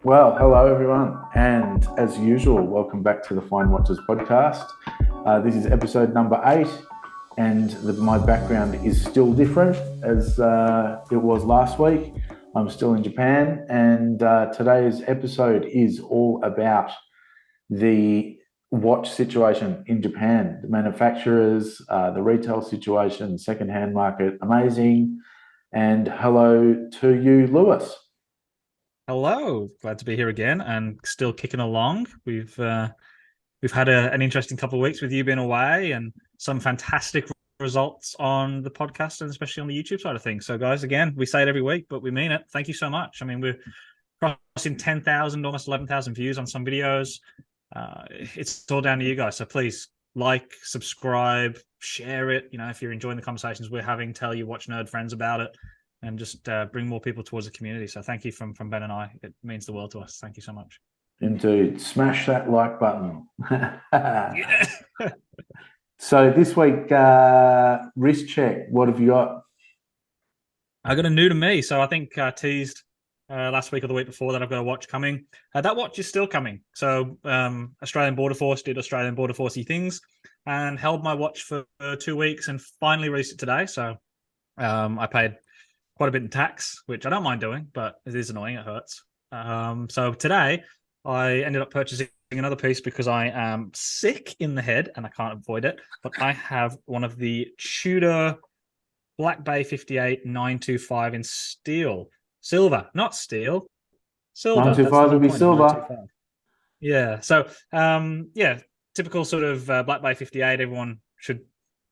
Well, hello everyone, and as usual, welcome back to the Fine Watches podcast. This is episode number 8, and my background is still different as it was last week. I'm still in Japan, and today's episode is all about the watch situation in Japan, the manufacturers, the retail situation, second-hand market, amazing. And hello to you, Lewis. Hello, glad to be here again and still kicking along. We've had an interesting couple of weeks with you being away and some fantastic results on the podcast and especially on the YouTube side of things. So, guys, again, we say it every week, but we mean it. Thank you so much. I mean, we're crossing 10,000, almost 11,000 views on some videos. It's all down to you guys. So please like, subscribe, share it. You know, if you're enjoying the conversations we're having, tell your watch nerd friends about it. And just bring more people towards the community. So thank you from Ben and I. It means the world to us. Thank you so much. Indeed. Smash that like button. Yeah. So this week, wrist check. What have you got? I got a new to me. So I think teased last week or the week before that I've got a watch coming. That watch is still coming. So Australian Border Force did Australian Border Forcey things and held my watch for 2 weeks and finally released it today. So I paid quite a bit in tax, which I don't mind doing, but it is annoying. It hurts. So today I ended up purchasing another piece because I am sick in the head and I can't avoid it. But I have one of the Tudor Black Bay 58 925 in silver, not steel, silver. 925 would be silver. Yeah. So, typical sort of Black Bay 58. Everyone should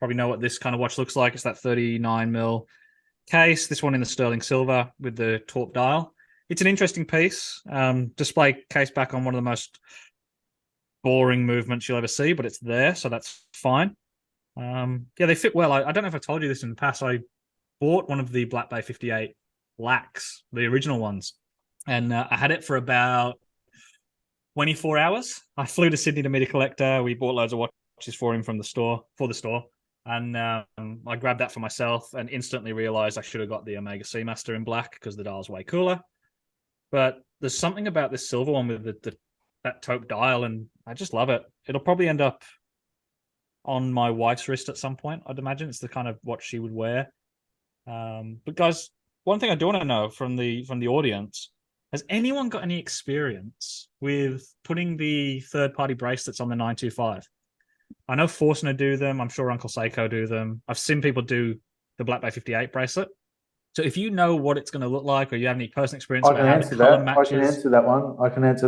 probably know what this kind of watch looks like. It's that 39mm case, this one in the sterling silver with the torp dial. It's an interesting piece. Display case back on one of the most boring movements you'll ever see, but it's there, so that's fine. They fit well. I don't know if I told you this in the past. I bought one of the Black Bay 58 blacks, the original ones, and I had it for about 24 hours. I flew to Sydney to meet a collector. We bought loads of watches for him from the store, and I grabbed that for myself and instantly realized I should have got the Omega Seamaster in black because the dial's way cooler. But there's something about this silver one with that taupe dial, and I just love it. It'll probably end up on my wife's wrist at some point, I'd imagine. It's the kind of watch she would wear. But guys, one thing I do want to know from the audience, has anyone got any experience with putting the third-party bracelets on the 925? I know Forstner do them. I'm sure Uncle Seiko do them. I've seen people do the Black Bay 58 bracelet. So if you know what it's going to look like or you have any personal experience I about can how answer the color that. I can matches. answer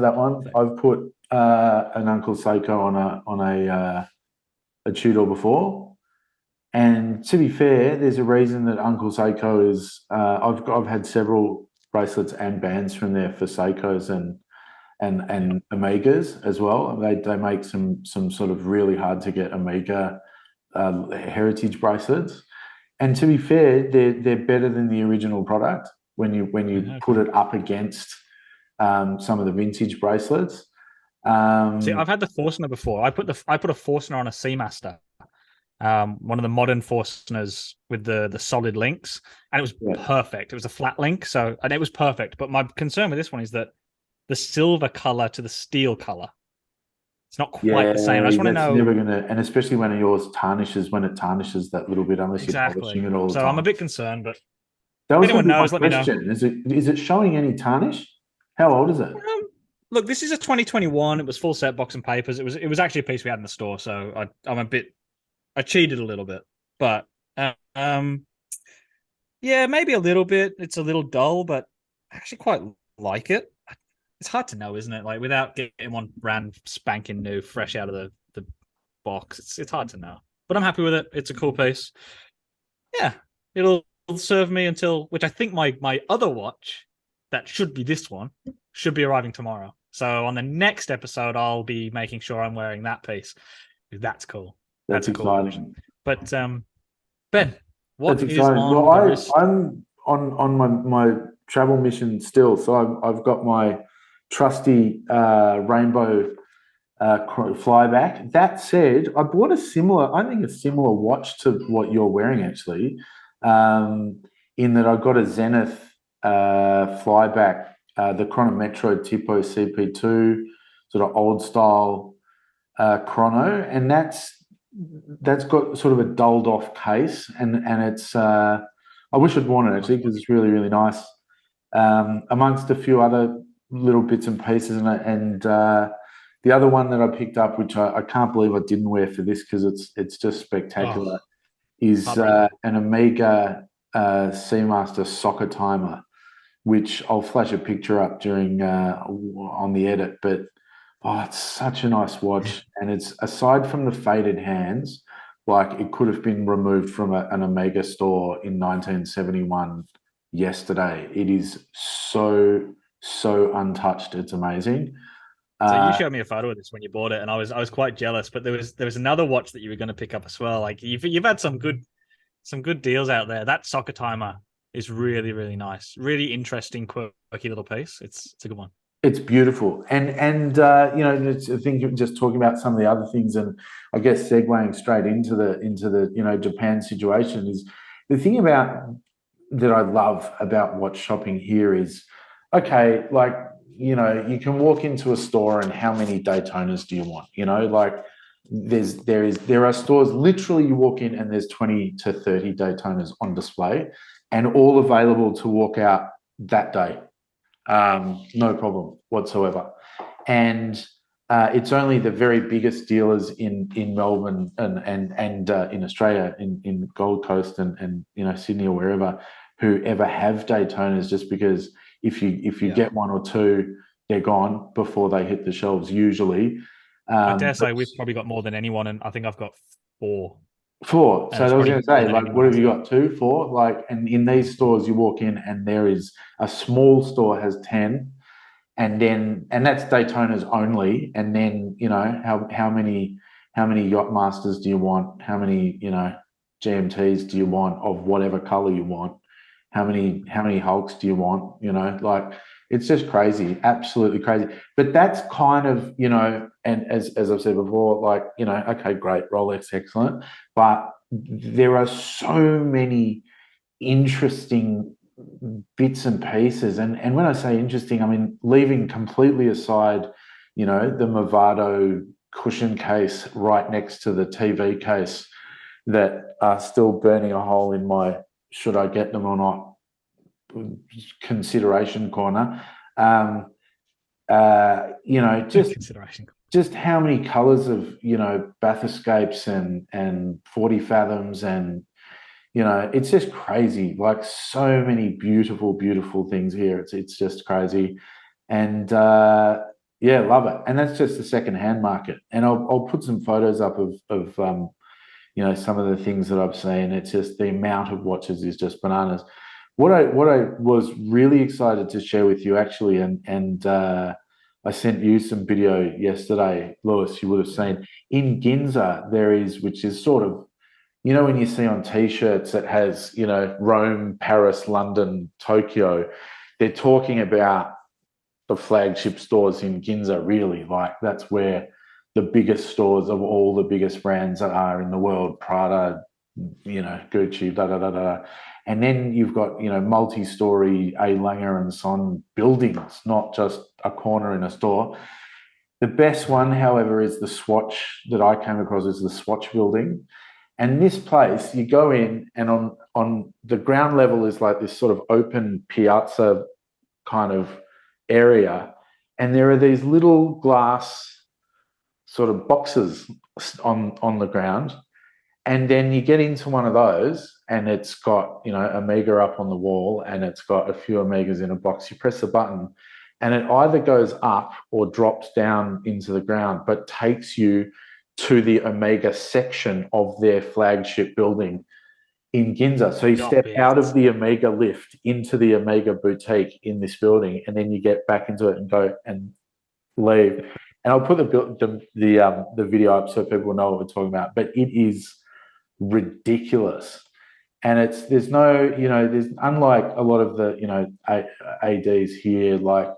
that one. I've put an Uncle Seiko on a Tudor before, and to be fair, there's a reason that Uncle Seiko is. I've had several bracelets and bands from there for Seikos and Omegas as well. They make some sort of really hard to get Omega heritage bracelets. And to be fair, they're better than the original product when you put it up against some of the vintage bracelets. See, I've had the Forstner before. I put a Forstner on a Seamaster, one of the modern Forstners with the solid links, and it was perfect. It was a flat link, and it was perfect. But my concern with this one is that the silver color to the steel color, it's not quite the same. I just want to know. Never gonna, and especially when yours tarnishes, when it tarnishes that little bit, unless you're polishing it all the So time. I'm a bit concerned, but that was if anyone knows, my let me know. question. Is it showing any tarnish? How old is it? Look, this is a 2021. It was full set box and papers. It was actually a piece we had in the store, so I cheated a little bit, but maybe a little bit. It's a little dull, but I actually quite like it. It's hard to know, isn't it? Like without getting one brand spanking new, fresh out of the box, it's hard to know. But I'm happy with it. It's a cool piece. Yeah, it'll serve me until, which I think my other watch, that should be this one, should be arriving tomorrow. So on the next episode, I'll be making sure I'm wearing that piece. That's cool. That's exciting. But Ben, what That's is exciting. on Well, the wrist? I'm on my travel mission still, so I've got my trusty rainbow flyback. That said, I bought a similar watch to what you're wearing actually, in that I got a Zenith flyback the Chronometro Tipo CP2, sort of old style chrono, and that's got sort of a dulled off case, and it's I wish I'd worn it actually because it's really really nice. Amongst a few other little bits and pieces, and the other one that I picked up, which I can't believe I didn't wear for this because it's just spectacular, is an Omega Seamaster soccer timer, which I'll flash a picture up during on the edit. But it's such a nice watch, and it's, aside from the faded hands, like it could have been removed from an Omega store in 1971 yesterday. It is so untouched. It's amazing. So you showed me a photo of this when you bought it, and I was quite jealous. But there was another watch that you were going to pick up as well. Like you've had some good deals out there. That soccer timer is really really nice, really interesting, quirky little piece. It's a good one. It's beautiful, and I think just talking about some of the other things, and I guess segueing straight into the Japan situation, is the thing about that I love about watch shopping here is, okay, like, you can walk into a store and how many Daytonas do you want? Like there are stores, literally you walk in and there's 20 to 30 Daytonas on display and all available to walk out that day. No problem whatsoever. And it's only the very biggest dealers in Melbourne and in Australia, in Gold Coast and Sydney or wherever, who ever have Daytonas, just because if you get one or two, they're gone before they hit the shelves usually. I dare say we've probably got more than anyone, and I think I've got 4. So I was going to say, like, what have you got? 2, 4? Like, and in these stores, you walk in and there is a small store has 10, and that's Daytonas only. And then how many Yachtmasters do you want? How many GMTs do you want of whatever color you want? How many Hulks do you want? Like, it's just crazy, absolutely crazy. But that's kind of, and as I've said before, like, okay, great, Rolex, excellent. But there are so many interesting bits and pieces. And when I say interesting, I mean, leaving completely aside, the Movado cushion case right next to the TV case that are still burning a hole in my should I get them or not consideration corner. Just how many colors of bathyscapes and 40 fathoms, and it's just crazy. Like, so many beautiful things here. It's just crazy, and love it. And that's just the second-hand market. And I'll put some photos up of some of the things that I've seen. It's just the amount of watches is just bananas. What I was really excited to share with you, actually, and I sent you some video yesterday, Lewis. You would have seen in Ginza there is, which is sort of, when you see on T-shirts that has Rome, Paris, London, Tokyo, they're talking about the flagship stores in Ginza. Really, like, that's where the biggest stores of all the biggest brands are in the world: Prada, Gucci, da da da da. And then you've got, multi-story A. Langer and Son buildings, not just a corner in a store. The best one, however, is the Swatch that I came across, is the Swatch building. And this place, you go in, and on the ground level is like this sort of open piazza kind of area. And there are these little glass sort of boxes on the ground. And then you get into one of those, and it's got, Omega up on the wall, and it's got a few Omegas in a box. You press the button, and it either goes up or drops down into the ground, but takes you to the Omega section of their flagship building in Ginza. So you step out of the Omega lift into the Omega boutique in this building, and then you get back into it and go and leave. And I'll put the video up so people know what we're talking about. But it is ridiculous, and there's unlike a lot of the ADs here, like,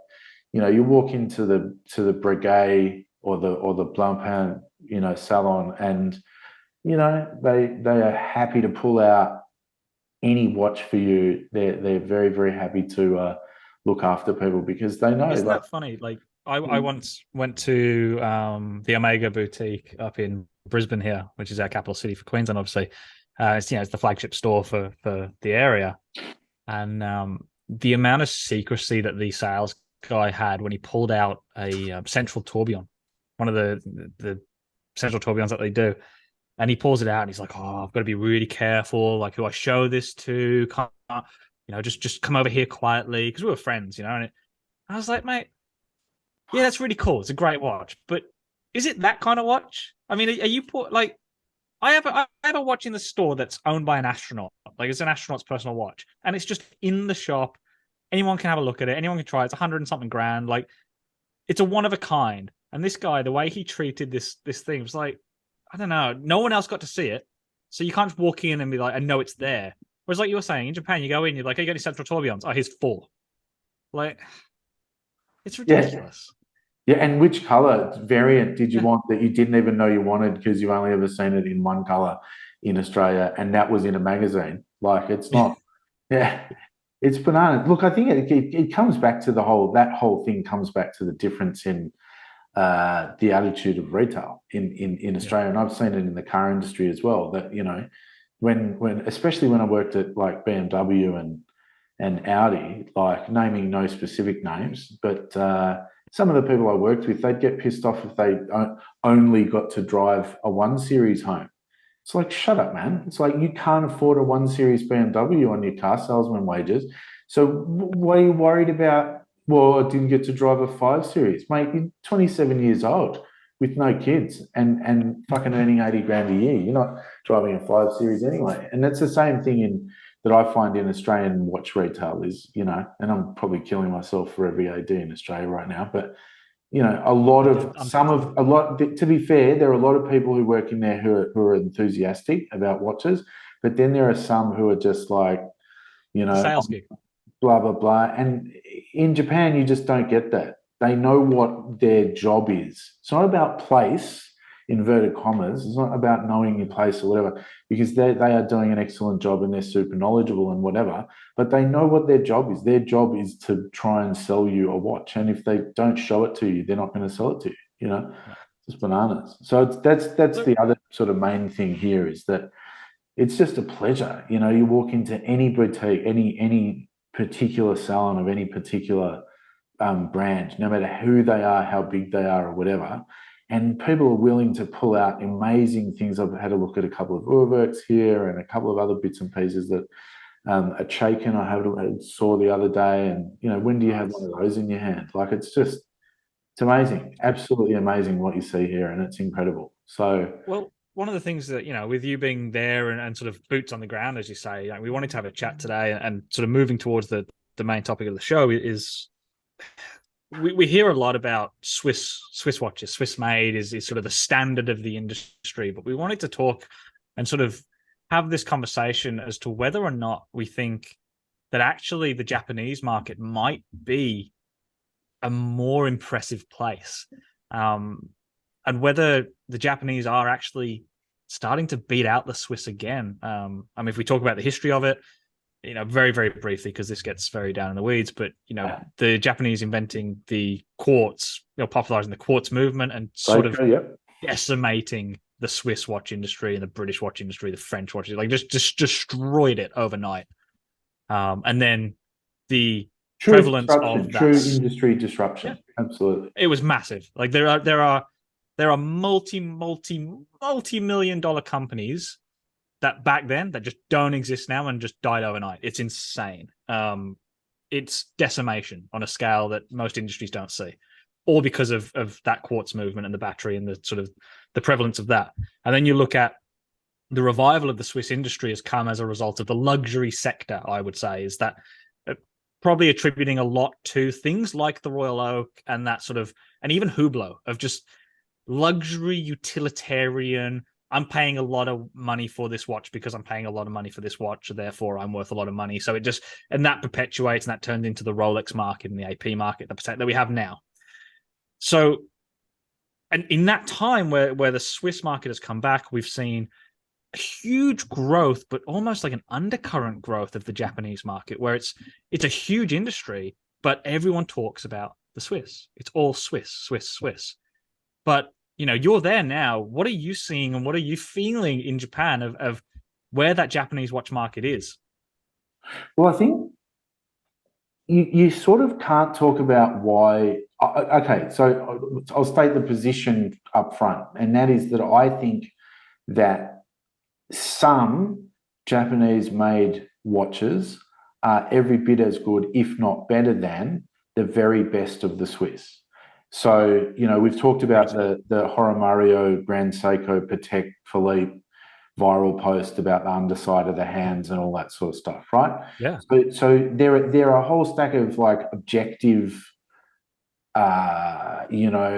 you walk into the Breguet or the Blancpain salon, and they are happy to pull out any watch for you. They're very very happy to look after people because they know. Isn't Like, that funny? Like I once went to the Omega boutique up in Brisbane here, which is our capital city for Queensland, obviously. It's it's the flagship store for the area, and the amount of secrecy that the sales guy had when he pulled out a central tourbillon, one of the central tourbillons that they do, and he pulls it out and he's like, "Oh, I've got to be really careful, like who I show this to. Can't, just come over here quietly," because we were friends, and I was like, "Mate, yeah, that's really cool. It's a great watch, but is it that kind of watch? I mean, are you like?" I have a watch in the store that's owned by an astronaut. Like it's an astronaut's personal watch, and it's just in the shop. Anyone can have a look at it. Anyone can try it. It's 100 and something grand. Like it's a one of a kind. And this guy, the way he treated this thing was like, I don't know. No one else got to see it, so you can't just walk in and be like, I know it's there. Whereas, like you were saying, in Japan, you go in, you're like, "Hey, you got any central tourbillons? Oh, here's 4." Like, it's yeah, ridiculous. yeah. And which color variant did you want that you didn't even know you wanted because you've only ever seen it in one color in Australia, and that was in a magazine? Like, it's not. Yeah, it's banana. Look, I think it comes back to that whole thing comes back to the difference in the attitude of retail in Australia, and I've seen it in the car industry as well. That when especially when I worked at like BMW and Audi, like naming no specific names, but some of the people I worked with, they'd get pissed off if they only got to drive a 1 Series home. It's like, shut up, man. It's like you can't afford a 1 Series BMW on your car salesman wages. So what are you worried about? Well, I didn't get to drive a 5 Series. Mate, you're 27 years old with no kids and fucking earning 80 grand a year. You're not driving a 5 Series anyway. And that's the same thing that I find in Australian watch retail is, and I'm probably killing myself for every AD in Australia right now, but to be fair, there are a lot of people who work in there who are enthusiastic about watches, but then there are some who are just like, Sales gig. blah, blah, blah. And in Japan, you just don't get that. They know what their job is. It's not about place, inverted commas. It's not about knowing your place or whatever, because they are doing an excellent job and they're super knowledgeable and whatever, but they know what their job is. Their job is to try and sell you a watch. And if they don't show it to you, they're not going to sell it to you, It's bananas. So that's the other sort of main thing here is that it's just a pleasure. You walk into any boutique, any particular salon of any particular brand, no matter who they are, how big they are, or whatever, and people are willing to pull out amazing things. I've had a look at a couple of Urwerks here and a couple of other bits and pieces that a Chaikin I saw the other day. And, when do you have one of those in your hand? Like, it's amazing, absolutely amazing what you see here, and it's incredible. So, well, one of the things that, with you being there and sort of boots on the ground, as you say, we wanted to have a chat today and sort of moving towards the main topic of the show is we hear a lot about Swiss watches. Swiss made is sort of the standard of the industry, but we wanted to talk and sort of have this conversation as to whether or not we think that actually the Japanese market might be a more impressive place, and whether the Japanese are actually starting to beat out the Swiss again. If we talk about the history of it, very, very briefly, because this gets very down in the weeds, but, the Japanese inventing the quartz, popularizing the quartz movement and sort of decimating the Swiss watch industry and the British watch industry, the French watch industry, like just destroyed it overnight. And then the prevalence of that true industry disruption. Yeah. Absolutely. It was massive. Like there are multi-million dollar companies that back then that just don't exist now and just died overnight. It's insane. It's decimation on a scale that most industries don't see, all because of that quartz movement and the battery and the sort of the prevalence of that. And then you look at the revival of the Swiss industry has come as a result of the luxury sector, I would say, is that probably attributing a lot to things like the Royal Oak and that sort of, and even Hublot, of just luxury utilitarian. I'm paying a lot of money for this watch because I'm paying a lot of money for this watch, so therefore I'm worth a lot of money. So and that perpetuates, and that turned into the Rolex market and the AP market, the percent that we have now. So, and in that time where the Swiss market has come back, we've seen a huge growth, but almost like an undercurrent growth of the Japanese market, where it's a huge industry, but everyone talks about the Swiss. It's all Swiss, Swiss, Swiss. But you're there now. What are you seeing and what are you feeling in Japan of where that Japanese watch market is? Well, I think you sort of can't talk about why. Okay, so I'll state the position up front, and that is that I think that some Japanese-made watches are every bit as good, if not better than, the very best of the Swiss. So, we've talked about the Horomario Grand Seiko Patek Philippe viral post about the underside of the hands and all that sort of stuff, right? Yeah. So there are a whole stack of like objective, data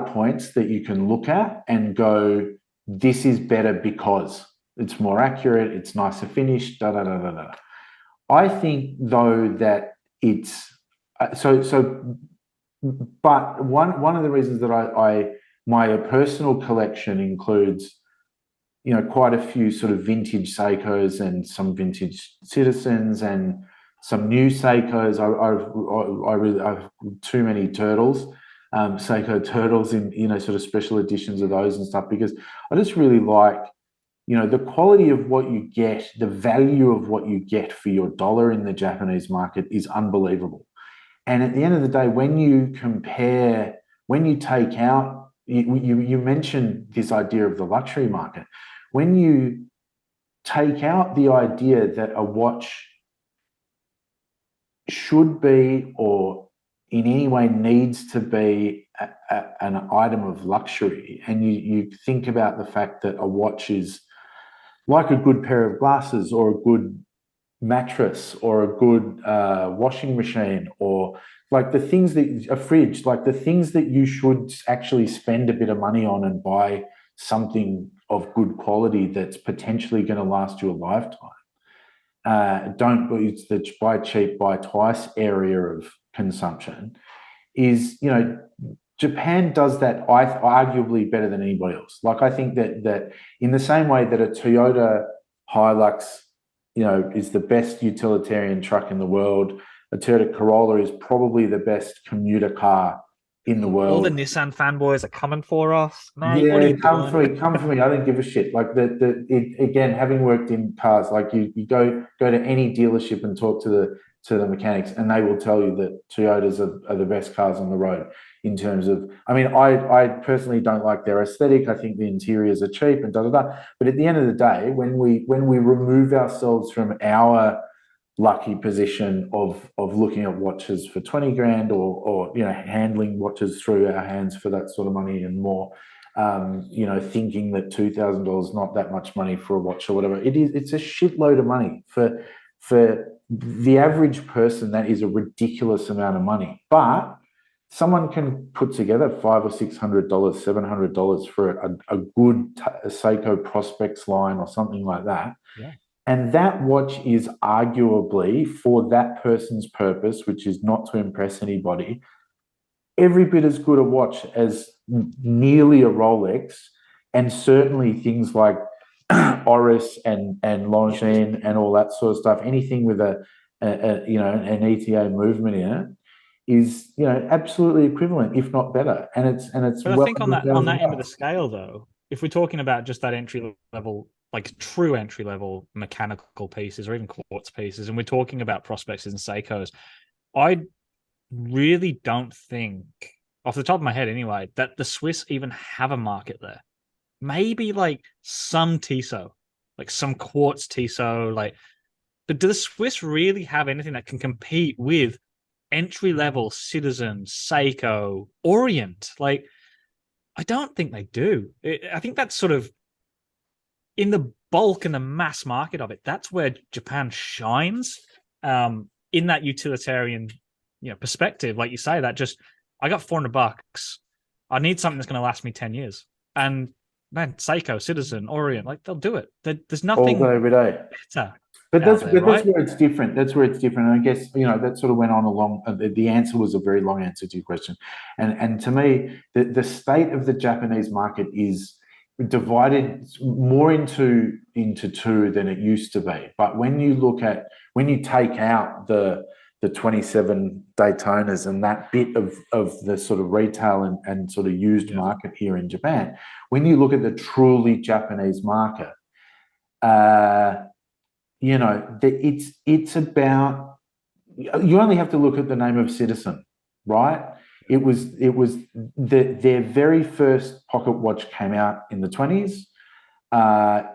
points that you can look at and go, this is better because it's more accurate, it's nicer finished, da da da da da. I think though that it's but one of the reasons that my personal collection includes quite a few sort of vintage Seikos and some vintage Citizens and some new Seikos. I really have too many turtles, Seiko turtles in sort of special editions of those and stuff, because I just really like the quality of what you get, the value of what you get for your dollar in the Japanese market is unbelievable. And at the end of the day, when you compare, when you take out, you mentioned this idea of the luxury market. When you take out the idea that a watch should be or in any way needs to be an item of luxury, and you think about the fact that a watch is like a good pair of glasses or a good mattress or a good washing machine, or like the things that a fridge, like the things that you should actually spend a bit of money on and buy something of good quality that's potentially going to last you a lifetime. It's the buy cheap, buy twice area of consumption. Is Japan does that arguably better than anybody else. Like I think that in the same way that a Toyota Hilux is the best utilitarian truck in the world, a Toyota Corolla is probably the best commuter car in the world. All the Nissan fanboys are coming for us, mate. Yeah, what are you come doing? for me. I don't give a shit. Like again, having worked in cars, like you go to any dealership and talk to the mechanics, and they will tell you that Toyotas are the best cars on the road in terms of. I mean, I personally don't like their aesthetic. I think the interiors are cheap and da da da. But at the end of the day, when we remove ourselves from our lucky position of looking at watches for 20 grand or handling watches through our hands for that sort of money and more, thinking that $2,000 is not that much money for a watch or whatever. It's a shitload of money for the average person. That is a ridiculous amount of money, but someone can put together $500 or $600, $700 for a good Seiko Prospects line or something like that. Yeah. And that watch is arguably, for that person's purpose, which is not to impress anybody, every bit as good a watch as nearly a Rolex, and certainly things like Oris and Longines and all that sort of stuff. Anything with an ETA movement in it is absolutely equivalent, if not better. And it's But I think on that end of the $1,000. scale, though, if we're talking about just that entry level, like true entry level mechanical pieces or even quartz pieces, and we're talking about Prospects and Seikos, I really don't think, off the top of my head anyway, that the Swiss even have a market there. Maybe like some Tissot, like some quartz Tissot, but do the Swiss really have anything that can compete with entry level Citizen, Seiko, Orient? Like, I don't think they do. I think that's sort of in the bulk and the mass market of it. That's where Japan shines, in that utilitarian, perspective. Like you say, that just, I got $400. I need something that's going to last me 10 years. And man, Seiko, Citizen, Orient, like they'll do it. There's nothing all day, every day. better. But there, that's where it's different. That's where it's different. And I guess that sort of went on along. The answer was a very long answer to your question, and to me, the state of the Japanese market is divided more into two than it used to be. But when you take out the the 27 Daytonas and that bit of the sort of retail and sort of used market here in Japan. When you look at the truly Japanese market, you know, it's about, you only have to look at the name of Citizen, right? It was their very first pocket watch came out in the 20s.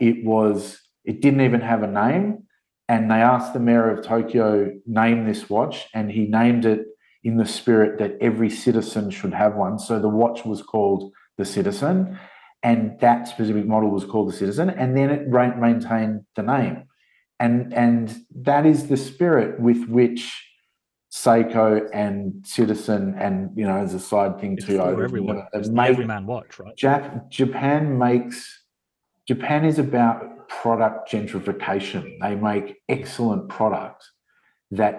It didn't even have a name, and they asked the mayor of Tokyo, name this watch, and he named it in the spirit that every citizen should have one. So the watch was called the Citizen, and that specific model was called the Citizen, and then it maintained the name. And that is the spirit with which Seiko and Citizen, and, you know, as a side thing too, for everyone. It's the everyman watch, right? Japan is about product gentrification. They make excellent product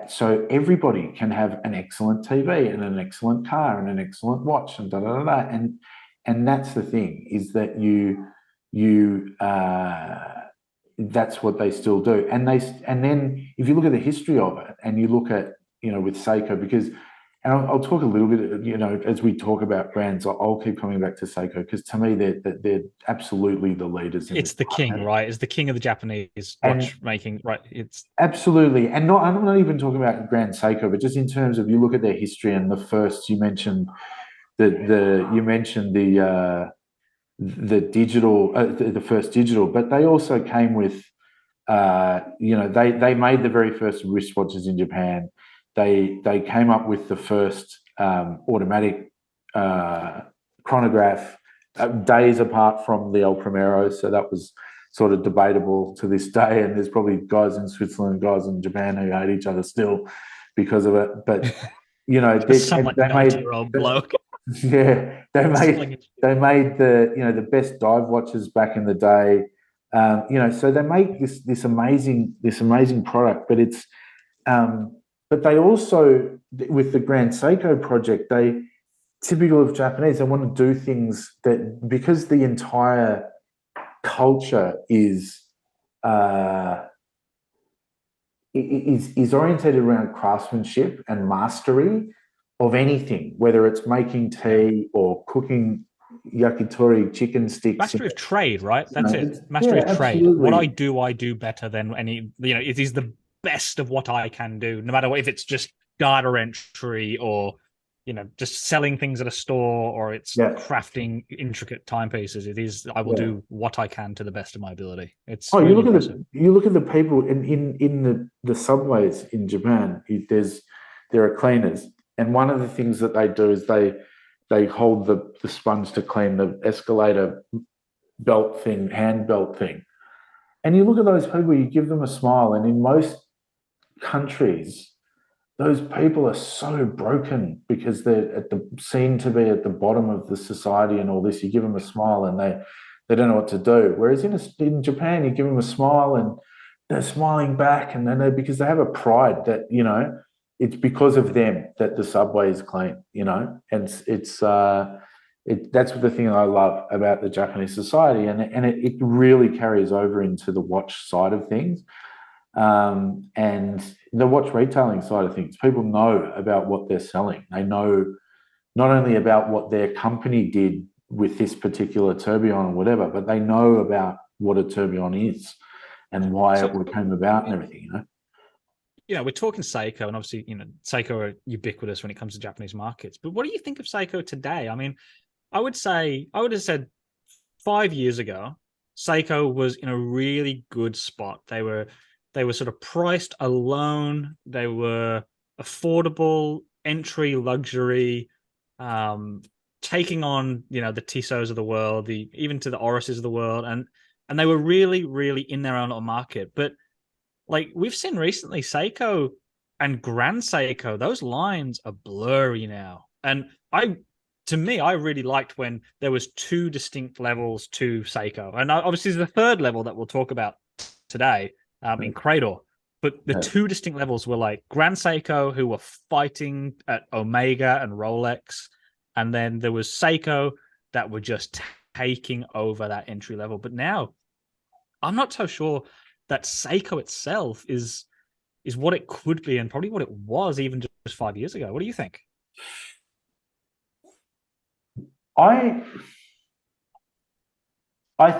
so everybody can have an excellent TV and an excellent car and an excellent watch and and that's the thing, is that that's what they still do. And then if you look at the history of it, and you look at, you know, with Seiko, because, and I'll talk a little bit, you know, as we talk about brands, I'll keep coming back to Seiko, because to me they're absolutely the leaders. It's the king, right? It's the king of the Japanese watchmaking, right? It's absolutely, and I'm not even talking about Grand Seiko, but just in terms of, you look at their history, and the first, you mentioned the digital, the first digital, but they also came with, you know, they made the very first wristwatches in Japan. They came up with the first automatic chronograph days apart from the El Primero, so that was sort of debatable to this day. And there's probably guys in Switzerland, guys in Japan who hate each other still because of it. But, you know, some like 90-year-old bloke. Yeah, they made the, you know, the best dive watches back in the day. You know, so they make this amazing product, but it's but they also, with the Grand Seiko project, they, typical of Japanese, they want to do things that, because the entire culture is oriented around craftsmanship and mastery of anything, whether it's making tea or cooking yakitori chicken sticks. Mastery of trade, right? That's it. Mastery of trade. Absolutely. What I do better than any, you know, it is the best of what I can do, no matter what, if it's just data entry or, you know, just selling things at a store, or it's crafting intricate timepieces. It is, I will do what I can to the best of my ability. It's you look at the people in the subways in Japan. There are cleaners, and one of the things that they do is they hold the sponge to clean the escalator belt thing, hand belt thing. And you look at those people, you give them a smile, and in most countries, those people are so broken because they're seen to be at the bottom of the society and all this. You give them a smile and they don't know what to do. Whereas in Japan, you give them a smile and they're smiling back, and then because they have a pride that, you know, it's because of them that the subway is clean, you know, and that's the thing I love about the Japanese society, and it really carries over into the watch side of things. And the watch retailing side of things, people know about what they're selling. They know not only about what their company did with this particular tourbillon or whatever, but they know about what a tourbillon is and why it came about and everything, you know. You know, we're talking Seiko, and obviously, you know, Seiko are ubiquitous when it comes to Japanese markets. But what do you think of Seiko today? I mean, I would have said 5 years ago, Seiko was in a really good spot. They were sort of priced alone. They were affordable, entry luxury, taking on, you know, the Tissot's of the world, even to the Oris's of the world, and they were really, really in their own little market. But like we've seen recently, Seiko and Grand Seiko, those lines are blurry now. And to me, I really liked when there was two distinct levels to Seiko. And obviously there's the third level that we'll talk about today in Cradle. But the two distinct levels were like Grand Seiko, who were fighting at Omega and Rolex. And then there was Seiko that were just taking over that entry level. But now I'm not so sure that Seiko itself is is what it could be and probably what it was even just 5 years ago. What do you think? I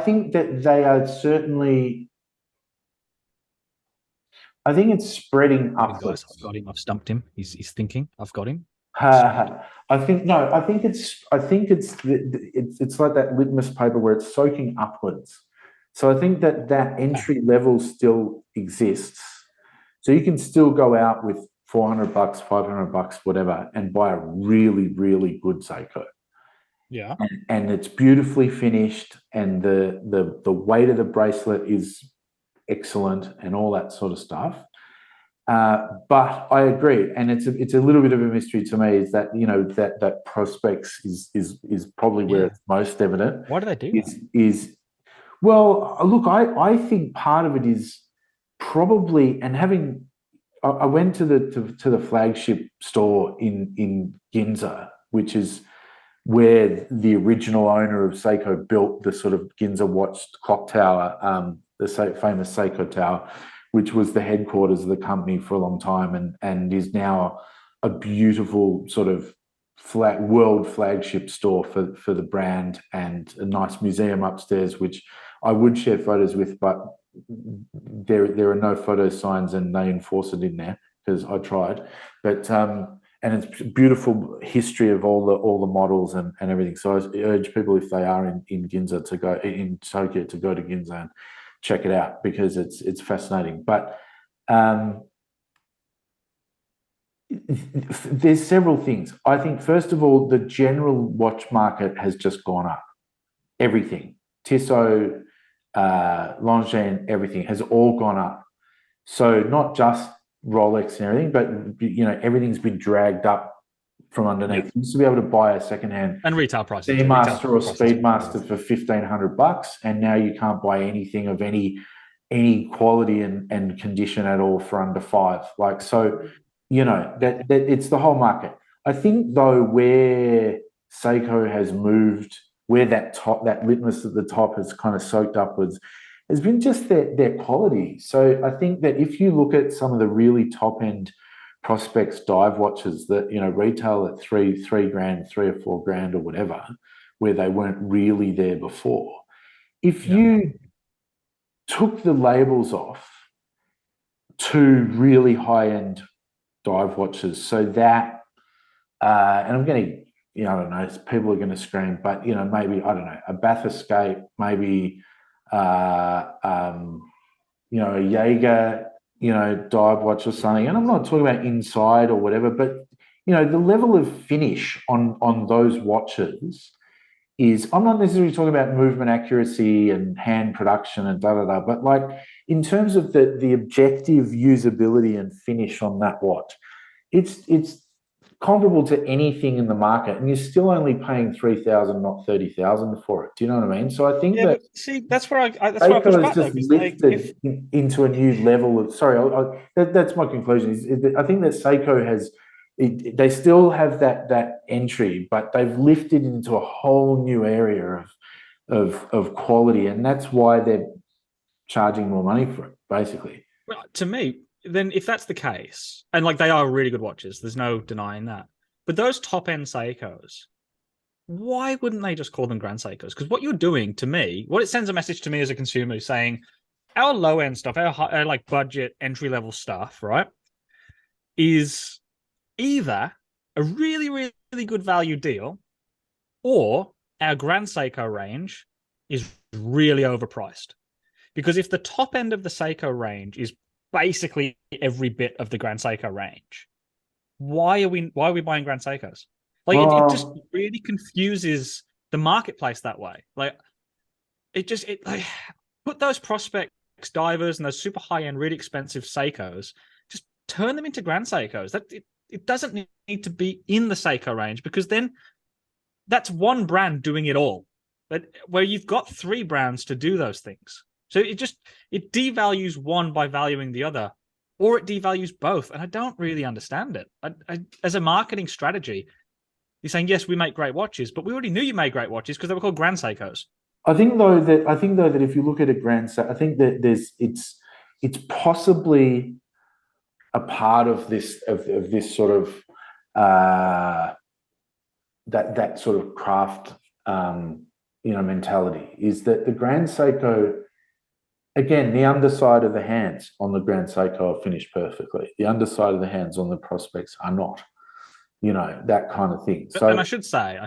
think that they are certainly. I think it's spreading upwards. Guys, I've got him. I've stumped him. He's thinking. I've got him. I think no. I think it's like that litmus paper where it's soaking upwards. So I think that entry level still exists. So you can still go out with $400, $500, whatever, and buy a really, really good Seiko. Yeah. And it's beautifully finished, and the weight of the bracelet is excellent, and all that sort of stuff. But I agree, and it's a little bit of a mystery to me. Is that that Prospex is probably where it's most evident. Why do they do that? Well, look, I think part of it is probably, and I went to the flagship store in Ginza, which is where the original owner of Seiko built the sort of Ginza watch clock tower, the famous Seiko Tower, which was the headquarters of the company for a long time, and is now a beautiful sort of world flagship store for the brand, and a nice museum upstairs, which I would share photos with, but there are no photo signs, and they enforce it in there because I tried. But and it's beautiful history of all the models and everything. So I urge people, if they are in Ginza, to go in Tokyo, to go to Ginza and check it out, because it's fascinating. But there's several things. I think, first of all, the general watch market has just gone up. Everything, Tissot, Longines, everything has all gone up. So not just Rolex and everything, but everything's been dragged up from underneath. You used to be able to buy a secondhand and retail prices, Seamaster or Speedmaster for $1,500, and now you can't buy anything of any quality and condition at all for under $5. Like, so, that it's the whole market. I think, though, where Seiko has moved, where that litmus at the top has kind of soaked upwards, has been just their quality. So I think that if you look at some of the really top end Prospex dive watches that retail at $3,000, $3 or $4 or whatever, where they weren't really there before, if you took the labels off to really high end dive watches, so that and I'm going to, I don't know, people are going to scream, but maybe, I don't know, a Bathyscaphe, maybe a Jaeger, dive watch or something. And I'm not talking about inside or whatever, but the level of finish on those watches is, I'm not necessarily talking about movement accuracy and hand production and but like, in terms of the objective usability and finish on that watch, it's comparable to anything in the market, and you're still only paying $3,000, not $30,000 for it. Do you know what I mean? So I think that, see, that's where I push back, just lifted into a new level of. Sorry, that's my conclusion. I think that Seiko has. They still have that entry, but they've lifted into a whole new area of quality, and that's why they're charging more money for it, basically. Well, to me, then, if that's the case, and like, they are really good watches, there's no denying that. But those top end Seikos, why wouldn't they just call them Grand Seikos? Because what you're doing, to me, what it sends a message to me as a consumer is saying, our low end stuff, our like budget entry level stuff, right, is either a really, really good value deal, or our Grand Seiko range is really overpriced. Because if the top end of the Seiko range is basically every bit of the Grand Seiko range, why are we buying Grand Seikos? Like, it just really confuses the marketplace that way. Like, it put those Prospex divers and those super high end, really expensive Seikos, just turn them into Grand Seikos. It doesn't need to be in the Seiko range, because then that's one brand doing it all. Where you've got three brands to do those things. So it devalues one by valuing the other, or it devalues both. And I don't really understand it. As a marketing strategy, you're saying, yes, we make great watches, but we already knew you made great watches because they were called Grand Seikos. I think though that if you look at a Grand Seiko, I think that it's possibly a part of this sort of that sort of craft mentality is that the Grand Seiko, again, the underside of the hands on the Grand Seiko are finished perfectly. The underside of the hands on the Prospects are not, that kind of thing. So, and I should say,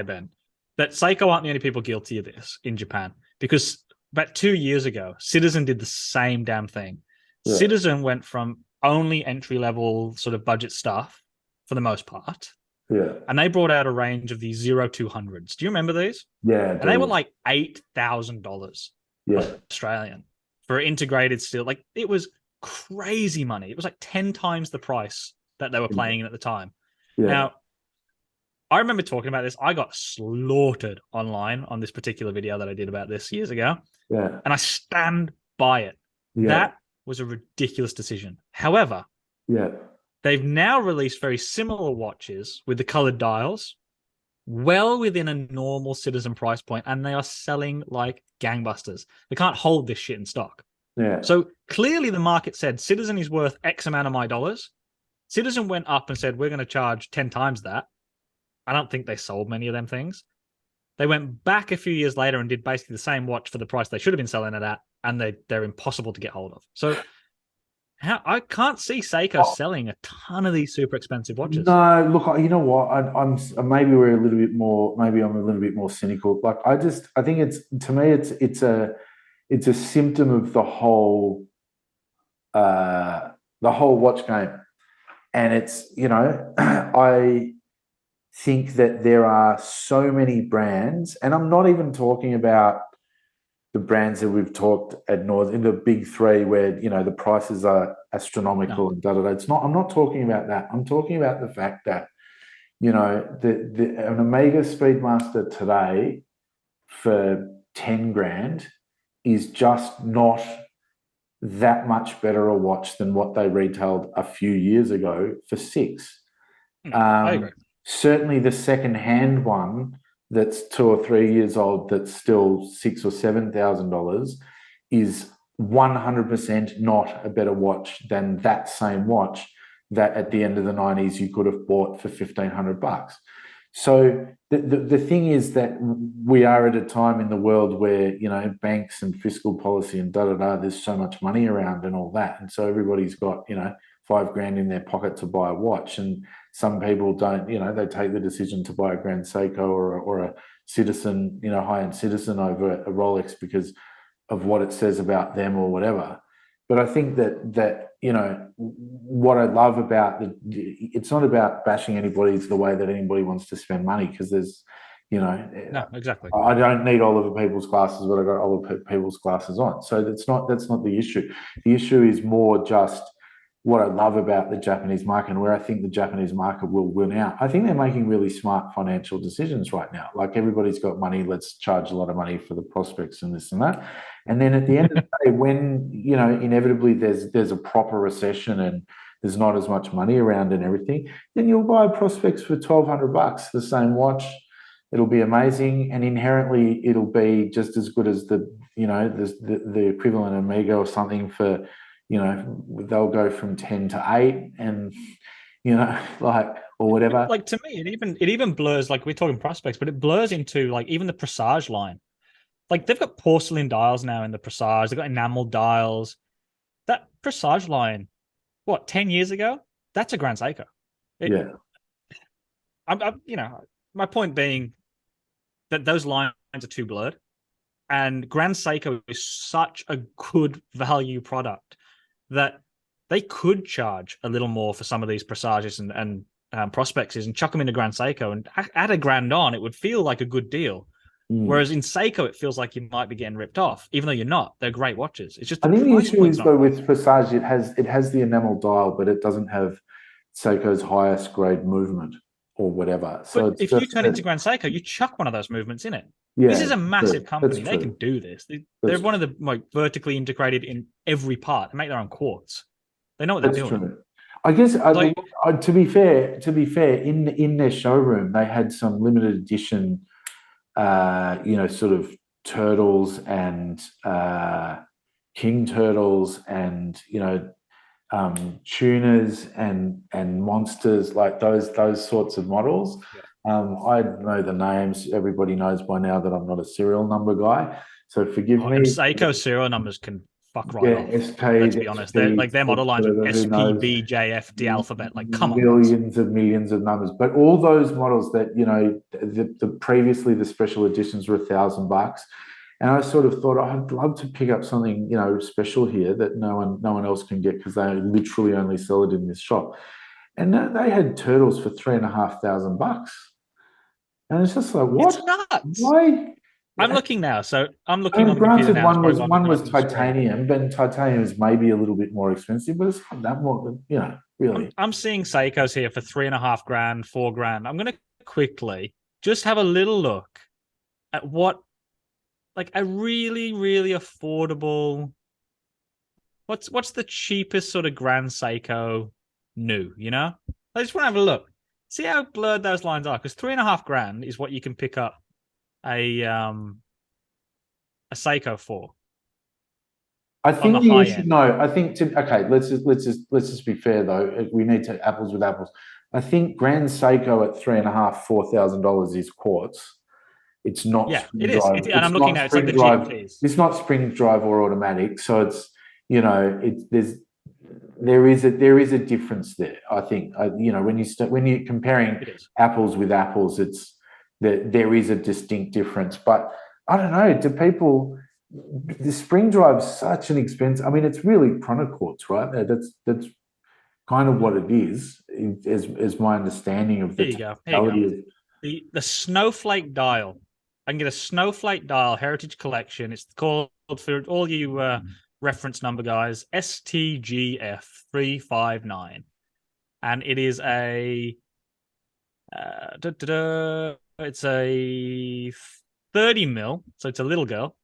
Ben, that Seiko aren't the only people guilty of this in Japan, because about 2 years ago, Citizen did the same damn thing. Yeah. Citizen went from only entry-level sort of budget stuff for the most part. Yeah. And they brought out a range of these 0200s. Do you remember these? Yeah. And they were like $8,000 Australian for integrated steel. Like, it was crazy money. It was like 10 times the price that they were playing in at the time. Yeah. Now, I remember talking about this. I got slaughtered online on this particular video that I did about this years ago. Yeah. And I stand by it. Yeah. That was a ridiculous decision. However, they've now released very similar watches with the colored dials, well within a normal Citizen price point, and they are selling like gangbusters. They can't hold this shit in stock. Yeah. So clearly the market said Citizen is worth X amount of my dollars. Citizen went up and said, we're going to charge 10 times that. I don't think they sold many of them things. They went back a few years later and did basically the same watch for the price they should have been selling it at, and they're impossible to get hold of. So I can't see Seiko selling a ton of these super expensive watches. No, look, you know what? I'm maybe we're a little bit more. Maybe I'm a little bit more cynical. Like I think it's a symptom of the whole watch game, and it's I think that there are so many brands, and I'm not even talking about the brands that we've talked ad nauseam, in the big three where, the prices are astronomical and da-da-da. It's not, I'm not talking about that. I'm talking about the fact that, an Omega Speedmaster today for 10 grand is just not that much better a watch than what they retailed a few years ago for 6. I agree. Certainly the second-hand one that's 2 or 3 years old that's still $6,000 or $7,000 is 100% not a better watch than that same watch that at the end of the 90s you could have bought for $1,500. So the thing is that we are at a time in the world where, banks and fiscal policy and there's so much money around and all that. And so everybody's got, $5,000 in their pocket to buy a watch. And some people don't, they take the decision to buy a Grand Seiko or a Citizen, high-end Citizen over a Rolex because of what it says about them or whatever. But I think that what I love about it's not about bashing anybody the way that anybody wants to spend money, because there's, no, exactly. I don't need Oliver People's glasses, but I got Oliver People's glasses on. So that's not the issue. The issue is more just what I love about the Japanese market and where I think the Japanese market will win out. I think they're making really smart financial decisions right now. Like, everybody's got money, let's charge a lot of money for the Prospects and this and that. And then at the end of the day, when, inevitably there's a proper recession and there's not as much money around and everything, then you'll buy Prospects for $1,200, the same watch. It'll be amazing, and inherently it'll be just as good as the equivalent Omega or something for, they'll go from 10 to 8 and, or whatever. Like, to me, it even blurs, like, we're talking Prospects, but it blurs into, like, even the Presage line. Like, they've got porcelain dials now in the Presage. They've got enamel dials. That Presage line, 10 years ago? That's a Grand Seiko. Yeah. My point being that those lines are too blurred. And Grand Seiko is such a good value product that they could charge a little more for some of these Presages and Prospects and chuck them into Grand Seiko and add $1,000 on. It would feel like a good deal. Whereas in Seiko, it feels like you might be getting ripped off, even though you're not. They're great watches. It's just I think the issue is, though, with Presage, it has the enamel dial, but it doesn't have Seiko's highest grade movement or whatever. So but if you turn into Grand Seiko, you chuck one of those movements in it. Yeah, this is a massive company. They can do this. They're one of the vertically integrated in every part. They make their own quartz. They know what they're doing. True. I guess, to be fair, in their showroom, they had some limited edition, sort of turtles and king turtles and tuners and monsters, like those sorts of models. Yeah. I know the names. Everybody knows by now that I'm not a serial number guy, so forgive me. And Seiko serial numbers can fuck right Yeah, off. SP, Let's be honest. They're SP, like their model lines with whatever, who SP, knows? B, J, F, D alphabet. Like, come on, guys. Millions of numbers, but all those models that the previously the special editions were $1,000, and I sort of thought I'd love to pick up something special here that no one else can get because they literally only sell it in this shop, and they had turtles for $3,500, and it's just like, what? It's nuts. Why? I'm looking now. So I'm looking And on the computer granted, now. It's probably one coming was up on the screen. titanium, but titanium is maybe a little bit more expensive, but it's not that more, really. I'm seeing Seikos here for $3.5 grand, $4 grand. I'm going to quickly just have a little look at what, like, a really, really affordable. What's the cheapest sort of Grand Seiko new? I just want to have a look, see how blurred those lines are, because $3.5 grand is what you can pick up a Seiko for. I think you should know. I think okay. Let's just be fair though. We need to apples with apples. I think Grand Seiko at $3,500, $4,000 is quartz. It's not spring it is. drive. And I'm looking now. It's like the GMTs. It's not spring drive or automatic. So it's there is a difference there. I think when you're comparing apples with apples, there is a distinct difference. But I don't know. Do people? The spring drive's such an expense. I mean, it's really chronoquartz, right? That's kind of what it is my understanding of the technicality of the snowflake dial. I can get a snowflake dial heritage collection. It's called, for all you reference number guys, STGF 359, and it is a it's a 30 mil, so it's a little girl,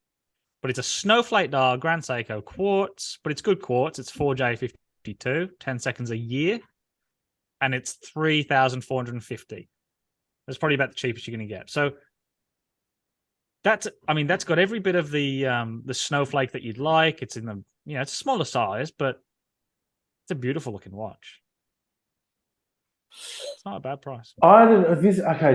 but it's a snowflake dial, Grand Seiko quartz, but it's good quartz. It's 4J52, 10 seconds a year, and it's 3,450. That's probably about the cheapest you're going to get. So that's got every bit of the snowflake that you'd like. It's in the it's a smaller size, but it's a beautiful looking watch. It's not a bad price. I don't know.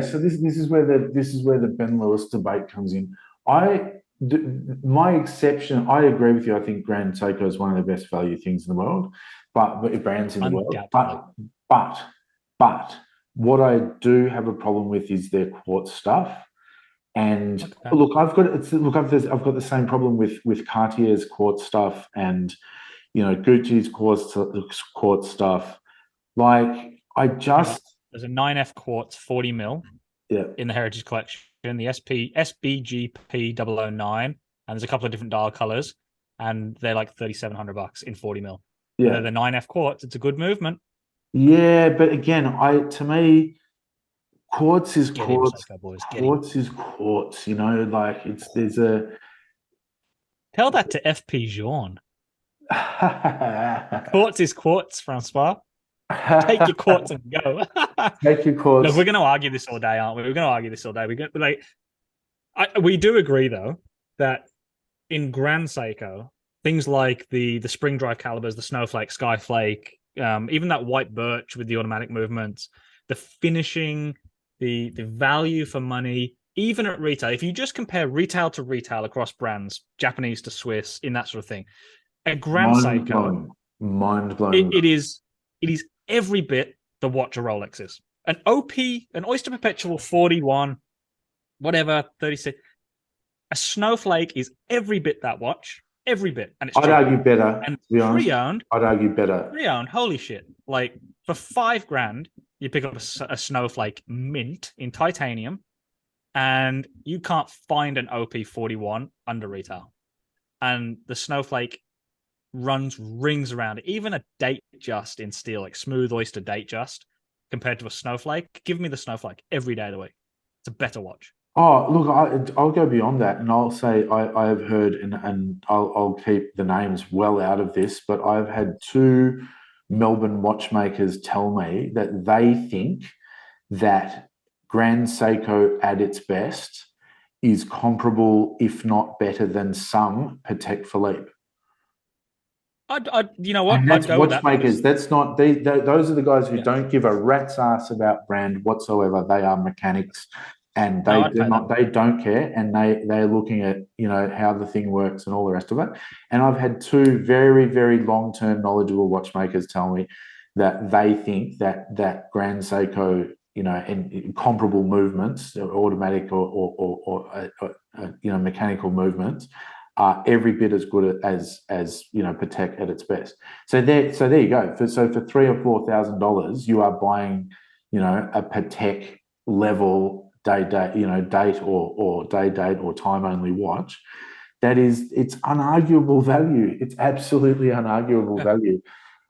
So this is where the Ben Lewis debate comes in. My exception, I agree with you. I think Grand Seiko is one of the best value things in the world, but brands in the world. But what I do have a problem with is their quartz stuff. And look, I've got the same problem with Cartier's quartz stuff and Gucci's quartz stuff. Like there's a 9F quartz 40 mil in the Heritage Collection, the SBGP 009, and there's a couple of different dial colors, and they're like $3,700 in 40 mil. Yeah, the 9F quartz. It's a good movement. Yeah, but again, to me, quartz is quartz. Quartz is quartz. There's a. Tell that to FP Jean. Quartz is quartz, Francois. Take your quartz and go. Take your quartz. Look, we're going to argue this all day, aren't we? We're going to argue this all day. We do agree though that in Grand Seiko, things like the spring drive calibers, the Snowflake, Skyflake, even that white birch with the automatic movements, the finishing, the value for money, even at retail. If you just compare retail to retail across brands, Japanese to Swiss, in that sort of thing, a Grand Seiko, mind blowing. It is every bit the watch a Rolex is. An OP, an Oyster Perpetual 41, whatever, 36. A Snowflake is every bit that watch, every bit, and it's. I'd argue better. And to be honest, pre-owned, I'd argue better. Pre-owned, holy shit! Like for $5,000, you pick up a Snowflake mint in titanium, and you can't find an OP 41 under retail. And the Snowflake rings around it. Even a date just in steel, like smooth oyster date just, compared to a Snowflake. Give me the Snowflake every day of the week. It's a better watch. Oh, look, I'll go beyond that, and I'll say I have heard, and I'll keep the names well out of this, but I've had two Melbourne watchmakers tell me that they think that Grand Seiko at its best is comparable, if not better than some Patek Philippe. You know what? And I'd that's go with that watchmakers. because That's not those are the guys who yeah, don't give a rat's ass about brand whatsoever. They are mechanics, and no, they I'd do pay that. not. They don't care, and they're looking at how the thing works and all the rest of it. And I've had two very very long term knowledgeable watchmakers tell me that they think that Grand Seiko, in comparable movements, automatic or mechanical movements, are every bit as good as Patek at its best. So there you go. For $3,000 or $4,000, you are buying a Patek level date or day date or time only watch. It's unarguable value. It's absolutely unarguable value,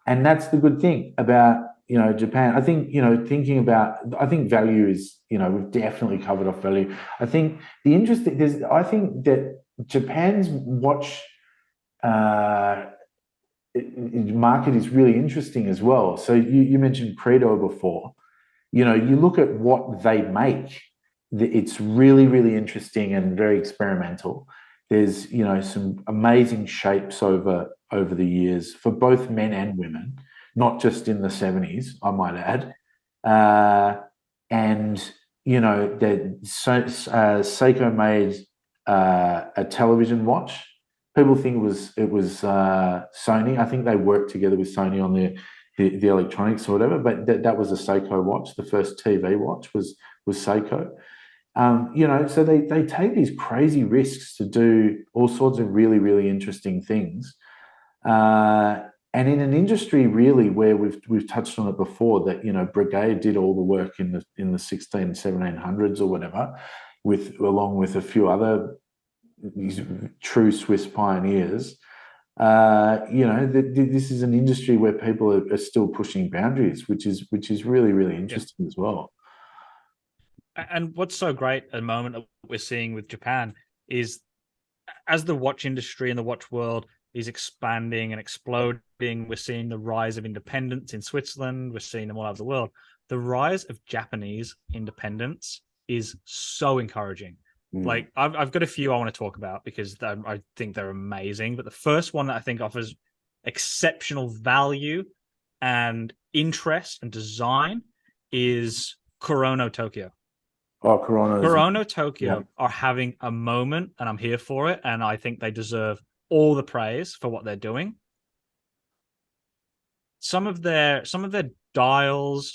and that's the good thing about Japan. I think I think value is we've definitely covered off value. I think I think that Japan's watch uh, market is really interesting as well. So you mentioned Credo before. You look at what they make. It's really really interesting and very experimental. There's some amazing shapes over the years for both men and women, not just in the 70s, I might add. And Seiko made a television watch. People think it was Sony. I think they worked together with Sony on the electronics or whatever, but that was a Seiko watch. The first TV watch was Seiko. So they take these crazy risks to do all sorts of really, really interesting things. And in an industry really where we've touched on it before that, Breguet did all the work in the 1700s or whatever, along with a few other true Swiss pioneers. This is an industry where people are still pushing boundaries, which is really, really interesting as well. And what's so great at the moment that we're seeing with Japan is as the watch industry and the watch world is expanding and exploding, we're seeing the rise of independence in Switzerland. We're seeing them all over the world. The rise of Japanese independence is so encouraging. Like I've got a few I want to talk about because I think they're amazing. But the first one that I think offers exceptional value and interest and design is Kurono Tokyo. Oh, Coronas. Tokyo are having a moment, and I'm here for it. And I think they deserve all the praise for what they're doing. Some of their dials,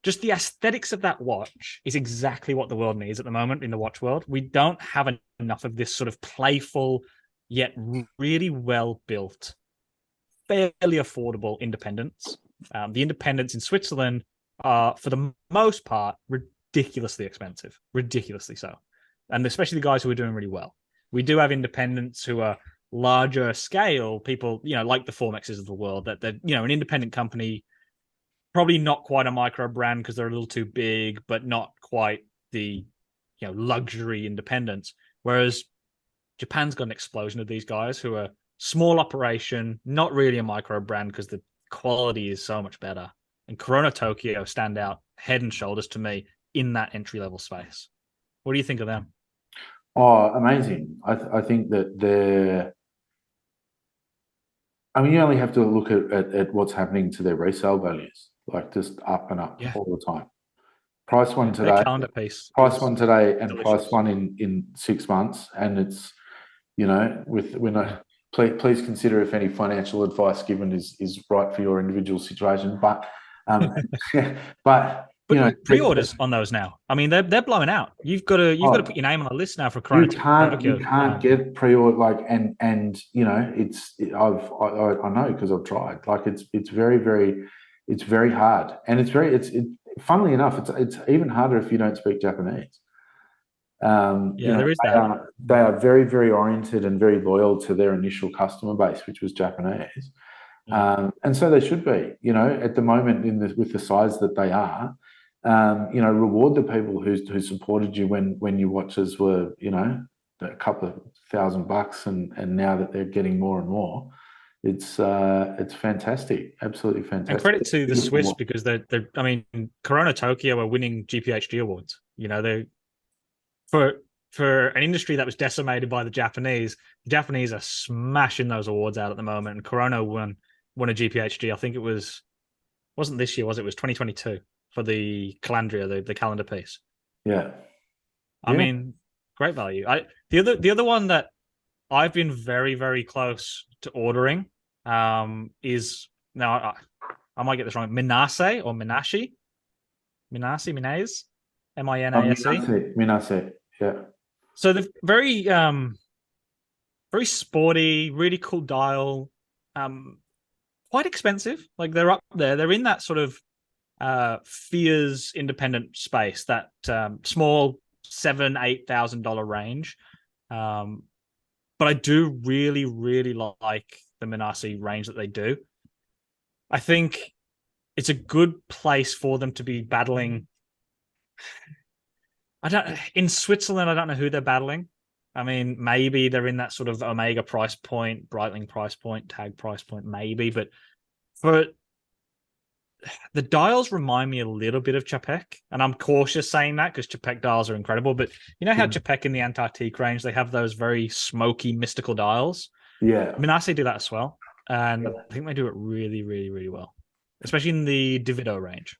just the aesthetics of that watch is exactly what the world needs at the moment in the watch world. We don't have enough of this sort of playful yet really well built, fairly affordable independence. The independents in Switzerland are, for the most part, ridiculously expensive, ridiculously so, and especially the guys who are doing really well. We do have independents who are larger scale people, like the Formexes of the world, that they're an independent company, probably not quite a micro brand because they're a little too big, but not quite the luxury independents. Whereas Japan's got an explosion of these guys who are small operation, not really a micro brand because the quality is so much better. And Kurono Tokyo stand out head and shoulders to me in that entry level space. What do you think of them? Oh, amazing! I think that they're. I mean, you only have to look at what's happening to their resale values, like just up and up all the time. Price one today, their calendar piece. Price one today, and delicious. price one in 6 months, and it's we're not. Please consider if any financial advice given is right for your individual situation, but pre-orders on those now. I mean, they're blowing out. You've got to put your name on a list now for Kurono Tokyo. You can't get pre-order and I know because I've tried. Like it's very hard, and it's funnily enough it's even harder if you don't speak Japanese. There is that. They are very very oriented and very loyal to their initial customer base, which was Japanese. And so they should be, at the moment with the size that they are, reward the people who supported you when your watches were, a couple of $1,000 and now that they're getting more and more, it's fantastic, absolutely fantastic. And credit to the Swiss because they're Kurono Tokyo are winning GPHG awards. They for for an industry that was decimated by the Japanese are smashing those awards out at the moment. And Corona won a GPHG. I think wasn't this year, was it? It was 2022 for the Calandria, the calendar piece. Yeah. I mean, great value. The other one that I've been very, very close to ordering is now I might get this wrong. Minase or Minashi? Minase? Minase? Minase. Yeah. So the very very sporty, really cool dial, quite expensive. Like they're up there. They're in that sort of Fears independent space, that small $7,000-8,000 range. But I do really, really like the Minasi range that they do. I think it's a good place for them to be battling. In Switzerland, I don't know who they're battling. I mean, maybe they're in that sort of Omega price point, Breitling price point, Tag price point, maybe. But for the dials remind me a little bit of Chapek, and I'm cautious saying that because Chapek dials are incredible. But you know how Chapek in the Antarctique range, they have those very smoky, mystical dials? Yeah. Minase do that as well. And I think they do it really, really, really well, especially in the Divido range.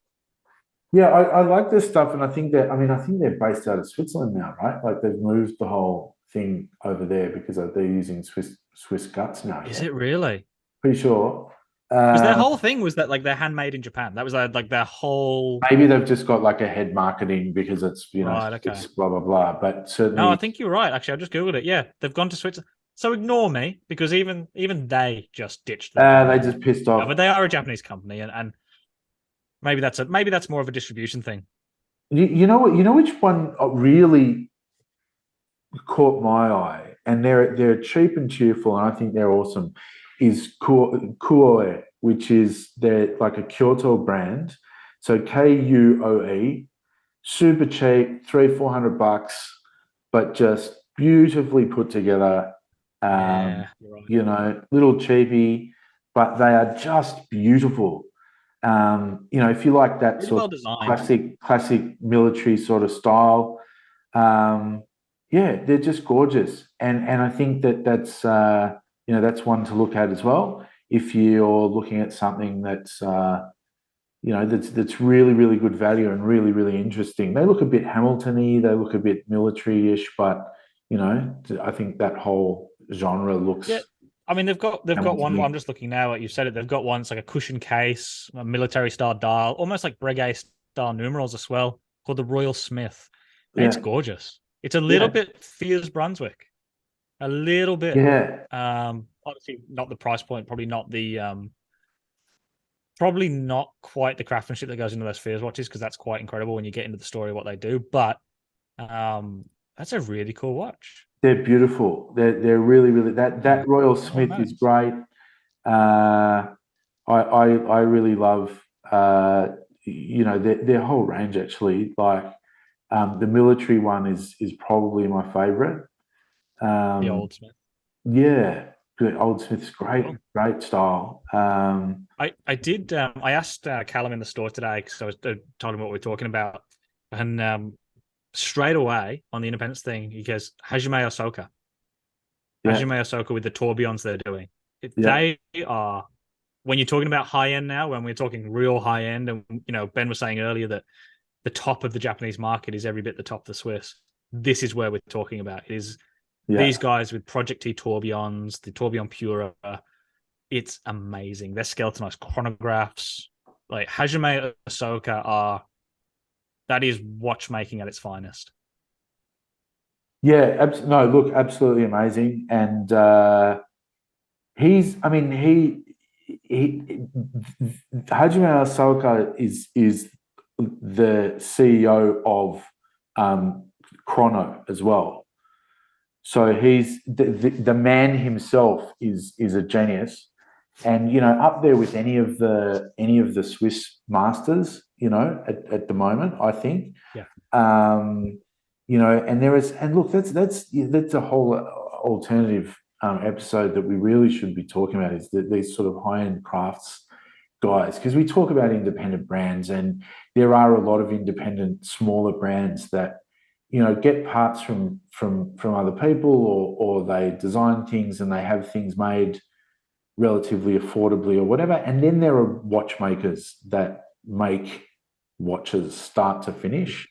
Yeah, I like this stuff, and I think they're based out of Switzerland now, right? Like they've moved the whole thing over there because they're using Swiss guts now. Is it really? Pretty sure. Because their whole thing was that like they're handmade in Japan. That was like their whole. Maybe they've just got like a head marketing because it's right, okay. it's blah blah blah. But certainly, no, I think you're right. Actually, I just googled it. Yeah, they've gone to Switzerland. So ignore me because even they just ditched them. They just pissed off. But they are a Japanese company, and maybe that's more of a distribution thing. You know what? You know which one really caught my eye, and they're cheap and cheerful, and I think they're awesome. Is Kuoe, which is they're like a Kyoto brand. So Kuoe, super cheap, $300-400, but just beautifully put together. Right. Little cheapy, but they are just beautiful. If you like that really sort well of classic military sort of style, they're just gorgeous. And I think that's one to look at as well. If you're looking at something that's that's really, really good value and really, really interesting. They look a bit Hamilton-y, they look a bit military-ish, but I think that whole genre looks. Yeah. I mean, they've got one. I'm just looking now at you said it. They've got one. It's like a cushion case, a military style dial, almost like Breguet style numerals as well, called the Royal Smith. Yeah. It's gorgeous. It's a little bit Fears Brunswick, a little bit. Yeah. Obviously, not the price point. Probably not quite the craftsmanship that goes into those Fears watches, because that's quite incredible when you get into the story of what they do. But that's a really cool watch. They're beautiful. They're really, really that Royal Smith is great. I really love their whole range actually. Like the military one is probably my favorite. The Old Smith. Yeah, good. Old Smith's great, great style. I asked Callum in the store today because I was told him what we were talking about, and straight away on the independence thing, he goes, Hajime Osoka. Hajime Osoka with the tourbillons they're doing. They are, when you're talking about high end now, when we're talking real high end, and Ben was saying earlier that the top of the Japanese market is every bit the top of the Swiss. This is where we're talking about. It is these guys with Project T tourbillons, the Tourbillon Pura. It's amazing. They're skeletonized chronographs. Like Hajime Osoka that is watchmaking at its finest. Yeah, absolutely amazing. And Hajime Osoka is the CEO of Chrono as well. So he's the man himself is a genius, and up there with any of the Swiss masters, at the moment, I think. Yeah. And look, that's a whole alternative episode that we really should be talking about, is that these sort of high-end crafts guys, because we talk about independent brands, and there are a lot of independent smaller brands that get parts from other people, or they design things and they have things made relatively affordably or whatever. And then there are watchmakers that make watches start to finish.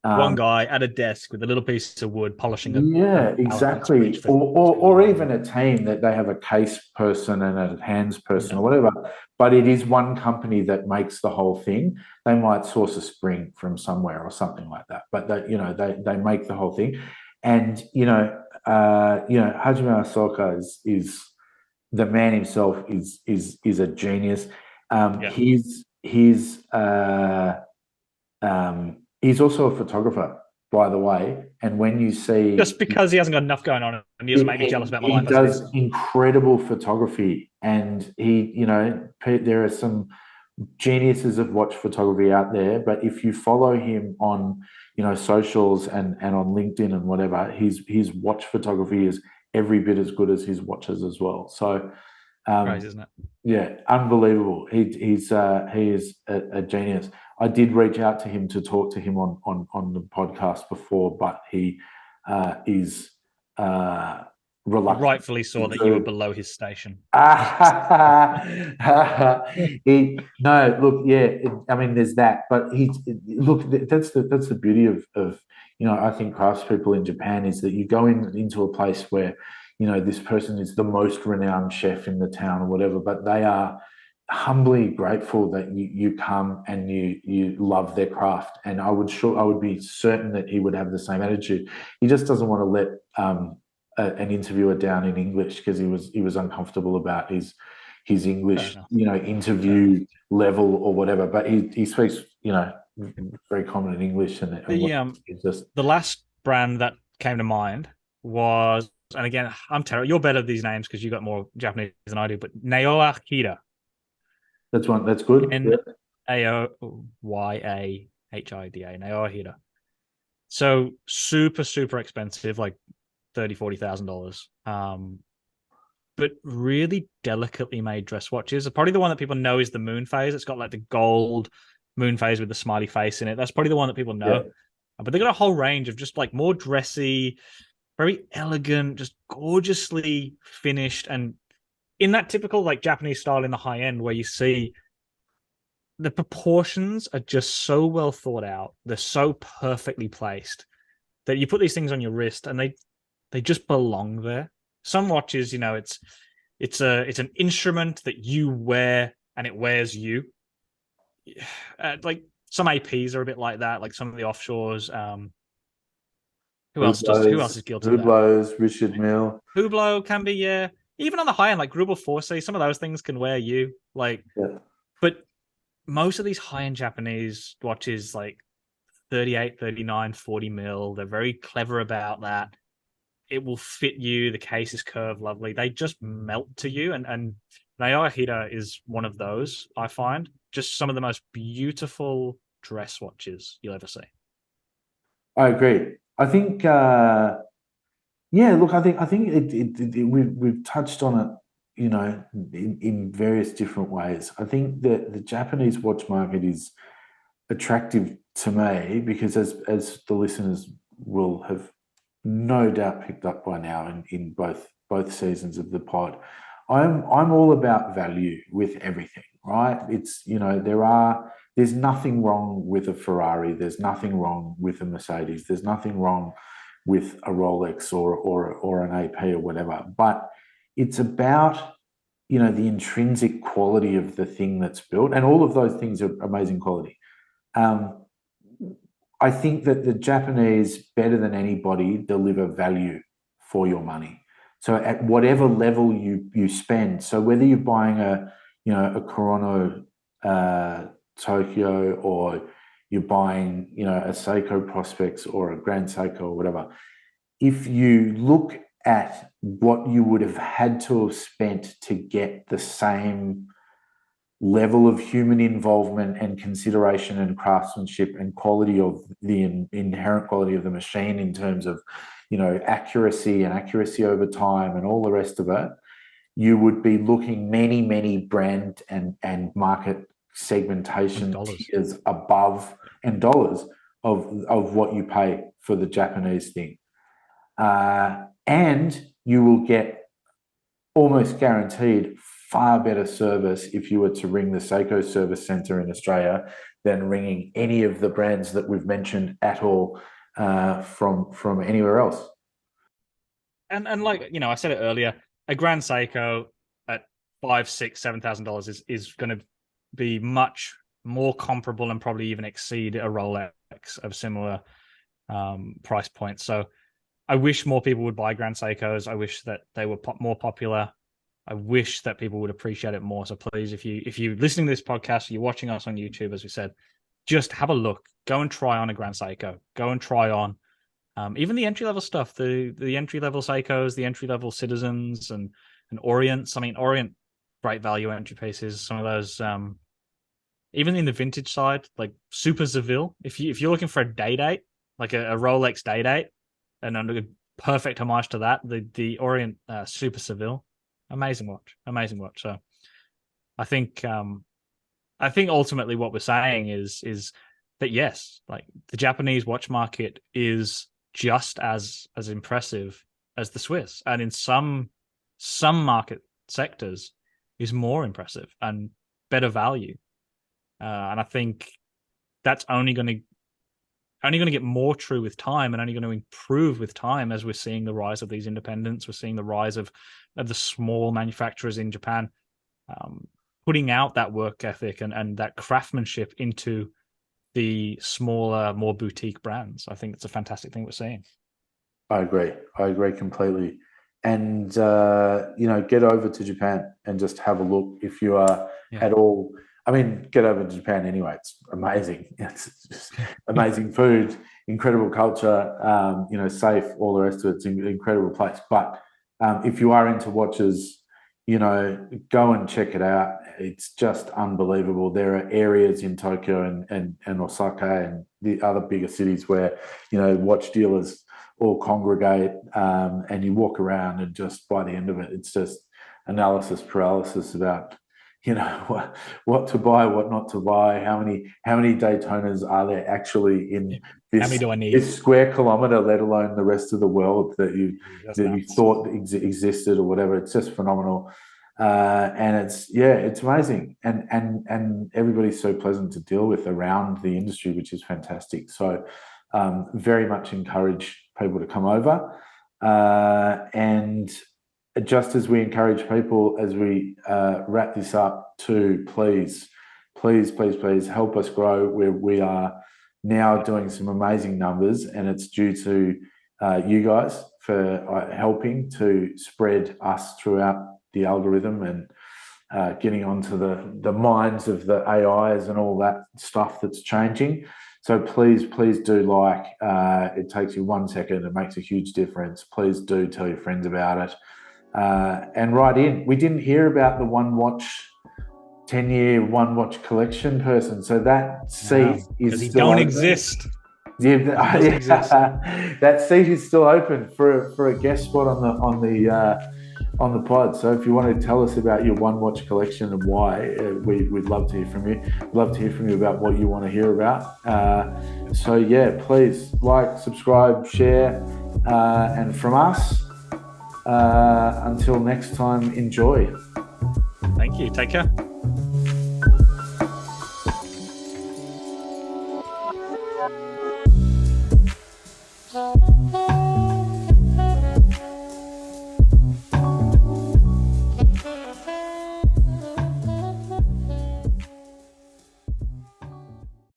One guy at a desk with a little piece of wood polishing a Yeah, elephant's bridge exactly. for Or even a team that they have a case person and a hands person or whatever. But it is one company that makes the whole thing. They might source a spring from somewhere or something like that. But they make the whole thing. And Hajime Asoka is the man himself is a genius. He's also a photographer, by the way. And when you see, just because he hasn't got enough going on, and he doesn't make me jealous about my life. He does incredible photography, and there are some geniuses of watch photography out there. But if you follow him on, socials and on LinkedIn and whatever, his watch photography is every bit as good as his watches as well. So, crazy, isn't it? Yeah, unbelievable. He is a genius. I did reach out to him to talk to him on the podcast before, but he is reluctant. Rightfully saw that you were below his station. There's that, but that's the beauty of I think craftspeople in Japan is that you go into a place where this person is the most renowned chef in the town or whatever, but they are humbly grateful that you come and you love their craft. And I would be certain that he would have the same attitude. He just doesn't want to let an interviewer down in English because he was uncomfortable about his English, interview level or whatever. But he speaks, very common in English. And the last brand that came to mind was, and again, I'm terrible. You're better at these names because you got more Japanese than I do. But Naoya-Hida. That's good. Naoyahida. Naoya-Hida. So super, super expensive, like $30,000-$40,000. But really delicately made dress watches. Probably the one that people know is the moon phase. It's got like the gold moon phase with the smiley face in it. That's probably the one that people know. Yeah. But they got a whole range of just like more dressy, very elegant, just gorgeously finished, and in that typical like Japanese style in the high end where you see the proportions are just so well thought out. They're so perfectly placed that you put these things on your wrist and they just belong there. Some watches, it's an instrument that you wear and it wears you. Like some APs are a bit like that, like some of the offshores. Who else is guilty of that? Hublots, Richard Mille. Hublot can be, yeah. Even on the high end, like Grubel Forsey, some of those things can wear you. Like, yeah. But most of these high-end Japanese watches, like 38, 39, 40 mil, they're very clever about that. It will fit you. The case is curved, lovely. They just melt to you. And Naoya-Hida is one of those, I find. Just some of the most beautiful dress watches you'll ever see. I agree. I think, I think we've touched on it, in various different ways. I think that the Japanese watch market is attractive to me because, as the listeners will have no doubt picked up by now in both seasons of the pod, I'm all about value with everything, right? It's there's nothing wrong with a Ferrari, there's nothing wrong with a Mercedes, there's nothing wrong with a Rolex or an AP or whatever, but it's about the intrinsic quality of the thing that's built, and all of those things are amazing quality. I think that the Japanese, better than anybody, deliver value for your money. So at whatever level you spend, so whether you're buying a Korono Tokyo, or you're buying a Seiko Prospects or a Grand Seiko or whatever, if you look at what you would have had to have spent to get the same level of human involvement and consideration and craftsmanship and quality of the inherent quality of the machine in terms of accuracy over time and all the rest of it, you would be looking many brand and market segmentation tiers above, and dollars of what you pay for the Japanese thing. And you will get almost guaranteed far better service if you were to ring the Seiko service center in Australia than ringing any of the brands that we've mentioned at all from anywhere else. And like, I said it earlier, a Grand Seiko at $5,000, $6,000, $7,000 is going to be much more comparable and probably even exceed a Rolex of similar price points. So I wish more people would buy Grand Seikos. I wish that they were more popular. I wish that people would appreciate it more. So please, if you're listening to this podcast, you're watching us on YouTube, as we said, just have a look. Go and try on a Grand Seiko. Go and try on even the entry-level stuff, the entry-level Seikos, the entry-level Citizens and Orients. I mean, Orient, great value entry pieces. Some of those, even in the vintage side, like Super Seville. If you're looking for a day date, like a Rolex day date, and a perfect homage to that, the Orient Super Seville, amazing watch. So I think ultimately what we're saying is that yes, like the Japanese watch market is just as impressive as the Swiss, and in some market sectors is more impressive and better value. And I think that's only going to get more true with time, and only going to improve with time as we're seeing the rise of these independents. We're seeing the rise of the small manufacturers in Japan putting out that work ethic and that craftsmanship into the smaller, more boutique brands. I think it's a fantastic thing we're seeing. I agree completely. And, get over to Japan and just have a look if you are at all. I mean, get over to Japan anyway. It's amazing. It's just amazing food, incredible culture, safe, all the rest of it. It's an incredible place. But if you are into watches, go and check it out. It's just unbelievable. There are areas in Tokyo and Osaka and the other bigger cities where, watch dealers all congregate, and you walk around, and just by the end of it, it's just analysis paralysis about what to buy, what not to buy, how many Daytonas are there actually in this, how many do I need? This square kilometer, let alone the rest of the world that you thought existed or whatever. It's just phenomenal. And it's amazing, and everybody's so pleasant to deal with around the industry, which is fantastic. So very much encourage people to come over, and just as we encourage people as we wrap this up, to please help us grow. We are now doing some amazing numbers, and it's due to you guys for helping to spread us throughout the algorithm and getting onto the minds of the AIs and all that stuff that's changing. So please do like. It takes you 1 second. It makes a huge difference. Please do tell your friends about it. And write in. We didn't hear about the 10-year one watch collection person. So that seat is still don't open. exist. Yeah, that seat is still open for a guest spot on the pod. So if you want to tell us about your one watch collection and why, we'd love to hear from you. We'd love to hear from you about what you want to hear about. Please like, subscribe, share, and from us, until next time, enjoy. Thank you. Take care.